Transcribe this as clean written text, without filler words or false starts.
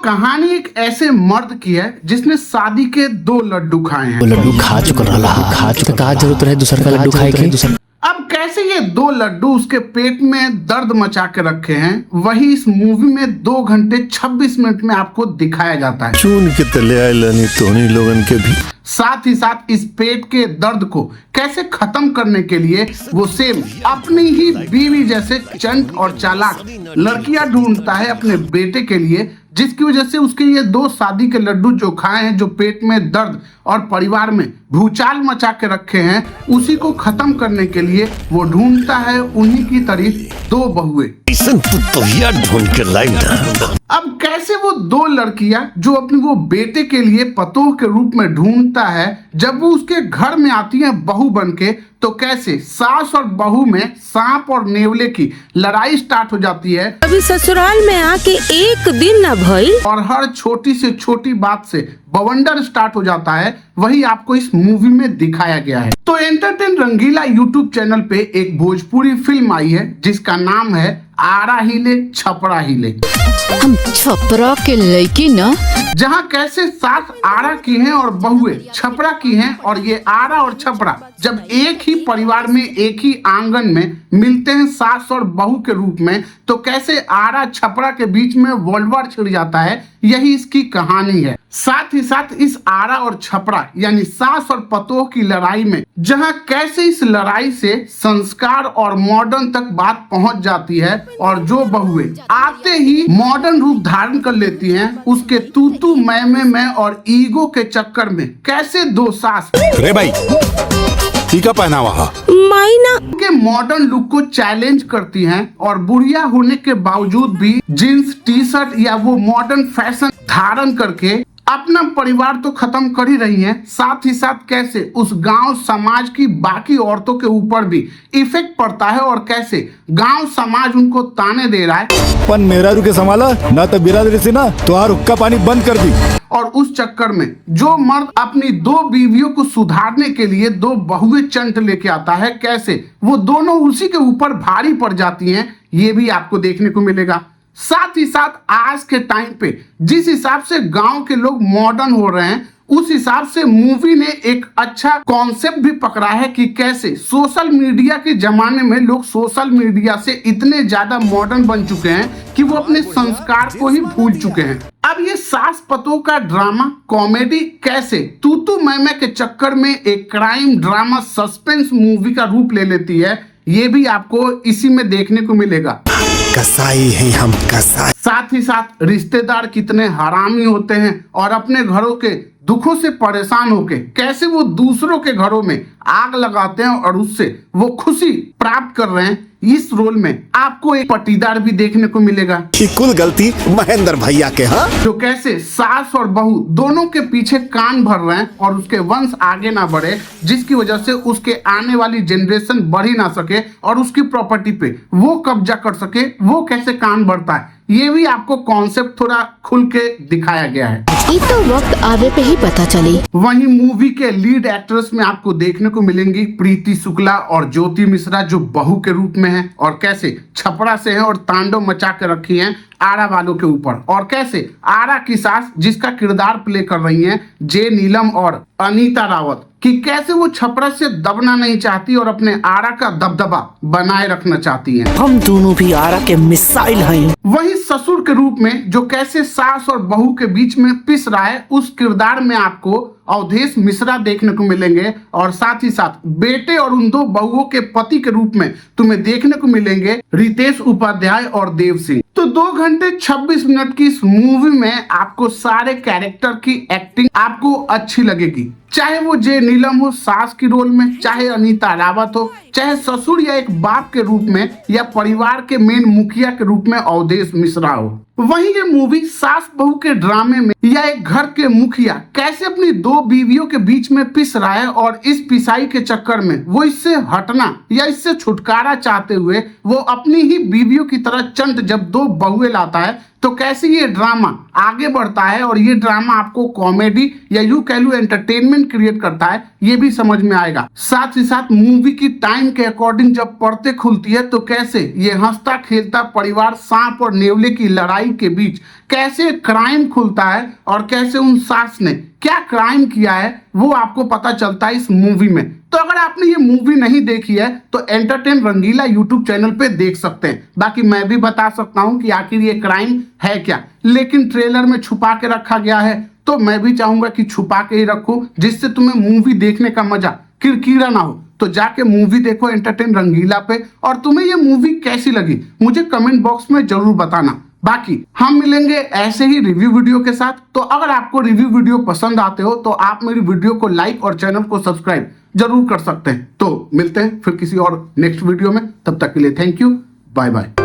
कहानी एक ऐसे मर्द की है जिसने शादी के 2 लड्डू खाए हैं। लड्डू खा चुका का जरूरत है दूसर का लड्डू खाए के। अब कैसे ये 2 लड्डू उसके पेट में दर्द मचा के रखे हैं, वही इस मूवी में 2 घंटे 26 मिनट में आपको दिखाया जाता है। चून के तले आयलानी तोनी लोगन के भी साथ ही साथ इस पेट के दर्द को कैसे खत्म करने के लिए वो सेम अपनी ही बीवी जैसे चंट और चालाक लड़कियां ढूंढता है अपने बेटे के लिए, जिसकी वजह से उसके ये 2 शादी के लड्डू जो खाए हैं, जो पेट में दर्द और परिवार में भूचाल मचा के रखे हैं, उसी को खत्म करने के लिए वो ढूंढता है उन्हीं की तरह 2 बहुएं। ढूंढ के लाइन। अब कैसे वो 2 लड़कियां जो अपने वो बेटे के लिए पतोह के रूप में ढूंढता है, जब वो उसके घर में आती है बहू बनके, तो कैसे सास और बहू में सांप और नेवले की लड़ाई स्टार्ट हो जाती है। अभी ससुराल में आके 1 दिन न भई और हर छोटी से छोटी बात से बवंडर स्टार्ट हो जाता है, वही आपको इस मूवी में दिखाया गया है। तो एंटरटेन रंगीला यूट्यूब चैनल पे एक भोजपुरी फिल्म आई है जिसका नाम है आरा हिले छपरा हिले। हम छपरा के लड़की न, जहाँ कैसे सास आरा की हैं और बहुएं छपरा की हैं, और ये आरा और छपरा जब एक ही परिवार में एक ही आंगन में मिलते हैं सास और बहू के रूप में, तो कैसे आरा छपरा के बीच में वर्ल्ड वार छिड़ जाता है, यही इसकी कहानी है। साथ ही साथ इस आरा और छपरा यानी सास और पतोह की लड़ाई में जहां कैसे इस लड़ाई से संस्कार और मॉडर्न तक बात पहुंच जाती है, और जो बहुएं आते ही मॉडर्न रूप धारण कर लेती हैं, उसके तू मैं और ईगो के चक्कर में कैसे 2 सास रे भाई टीका पहना वहाँ मायना के मॉडर्न लुक को चैलेंज करती हैं, और बुढ़िया होने के बावजूद भी जींस टी शर्ट या वो मॉडर्न फैशन धारण करके अपना परिवार तो खत्म कर ही रही हैं, साथ ही साथ कैसे उस गांव समाज की बाकी औरतों के ऊपर भी इफेक्ट पड़ता है, और कैसे गांव समाज उनको ताने दे रहा है। पन मेरा रुके संभाला ना तो बिरादरी से ना तो हुक्का पानी बंद कर दी। और उस चक्कर में जो मर्द अपनी 2 बीवियों को सुधारने के लिए 2 बहुएं चंट लेके आता है, कैसे वो दोनों उसी के ऊपर भारी पड़ जाती हैं, ये भी आपको देखने को मिलेगा। साथ ही साथ आज के टाइम पे जिस हिसाब से गांव के लोग मॉडर्न हो रहे हैं, उस हिसाब से मूवी ने एक अच्छा कॉन्सेप्ट भी पकड़ा है कि कैसे सोशल मीडिया के जमाने में लोग सोशल मीडिया से इतने ज्यादा मॉडर्न बन चुके हैं कि वो अपने संस्कार को ही भूल चुके हैं। अब ये सास पतोह का ड्रामा कॉमेडी कैसे तू मैं के चक्कर में एक क्राइम ड्रामा सस्पेंस मूवी का रूप ले लेती है, ये भी आपको इसी में देखने को मिलेगा। कसाई हैं हम, कसाई। साथ ही साथ रिश्तेदार कितने हरामी होते हैं, और अपने घरों के दुखों से परेशान होके कैसे वो दूसरों के घरों में आग लगाते हैं और उससे वो खुशी प्राप्त कर रहे हैं। इस रोल में आपको एक पटीदार भी देखने को मिलेगा। कुल गलती महेंद्र भैया के, हाँ, जो कैसे सास और बहू दोनों के पीछे कान भर रहे हैं और उसके वंश आगे ना बढ़े, जिसकी वजह से उसके आने वाली जनरेशन बढ़ ही ना सके और उसकी प्रॉपर्टी पे वो कब्जा कर सके, वो कैसे कान भरता है, ये भी आपको कॉन्सेप्ट थोड़ा खुल के दिखाया गया है। ये तो वक्त आवे पे ही पता चली। वहीं मूवी के लीड एक्ट्रेस में आपको देखने को मिलेंगी प्रीति शुक्ला और ज्योति मिश्रा, जो बहू के रूप में है, और कैसे छपरा से हैं और तांडव मचा के रखी हैं आरा वालों के ऊपर, और कैसे आरा की सास जिसका किरदार प्ले कर रही हैं जे नीलम और अनीता रावत, कि कैसे वो छपरा से दबना नहीं चाहती और अपने आरा का दबदबा बनाए रखना चाहती हैं। हम दोनों भी आरा के मिसाइल हैं। वही ससुर के रूप में जो कैसे सास और बहू के बीच में पिस रहा है, उस किरदार में आपको अवधेश मिश्रा देखने को मिलेंगे, और साथ ही साथ बेटे और उन 2 बहुओं के पति के रूप में तुम्हें देखने को मिलेंगे रितेश उपाध्याय और देव सिंह। तो 2 घंटे 26 मिनट की इस मूवी में आपको सारे कैरेक्टर की एक्टिंग आपको अच्छी लगेगी, चाहे वो जे नीलम हो सास की रोल में, चाहे अनीता रावत हो, चाहे ससुर या एक बाप के रूप में, या परिवार के मेन मुखिया के रूप में अवधेश मिश्रा हो। वहीं ये मूवी सास बहू के ड्रामे में या एक घर के मुखिया कैसे अपनी 2 बीवियों के बीच में पिस रहा है, और इस पिसाई के चक्कर में वो इससे हटना या इससे छुटकारा चाहते हुए वो अपनी ही बीवियों की तरह चंट जब 2 बहुएं लाता है, तो कैसे ये ड्रामा आगे बढ़ता है और ये ड्रामा आपको कॉमेडी या यूं कह लो एंटरटेनमेंट क्रिएट करता है, ये भी समझ में आएगा। साथ ही साथ मूवी की टाइम के अकॉर्डिंग जब पर्दे खुलती है तो कैसे ये हंसता खेलता परिवार सांप और नेवले की लड़ाई के बीच कैसे क्राइम खुलता है और कैसे उन सास ने क्या क्राइम किया है वो आपको पता चलता है इस मूवी में। तो अगर आपने ये मूवी नहीं देखी है तो एंटरटेन रंगीला यूट्यूब चैनल पे देख सकते हैं। बाकी मैं भी बता सकता हूं कि आखिर ये क्राइम है क्या, लेकिन ट्रेलर में छुपा के रखा गया है तो मैं भी चाहूंगा कि छुपा के ही रखो, जिससे तुम्हें मूवी देखने का मजा किरकिरा ना हो। तो जाके मूवी देखो एंटरटेन रंगीला पे, और तुम्हें ये मूवी कैसी लगी मुझे कमेंट बॉक्स में जरूर बताना। बाकी हम मिलेंगे ऐसे ही रिव्यू वीडियो के साथ। तो अगर आपको रिव्यू वीडियो पसंद आते हो तो आप मेरी वीडियो को लाइक और चैनल को सब्सक्राइब जरूर कर सकते हैं। तो मिलते हैं फिर किसी और नेक्स्ट वीडियो में, तब तक के लिए थैंक यू, बाय बाय।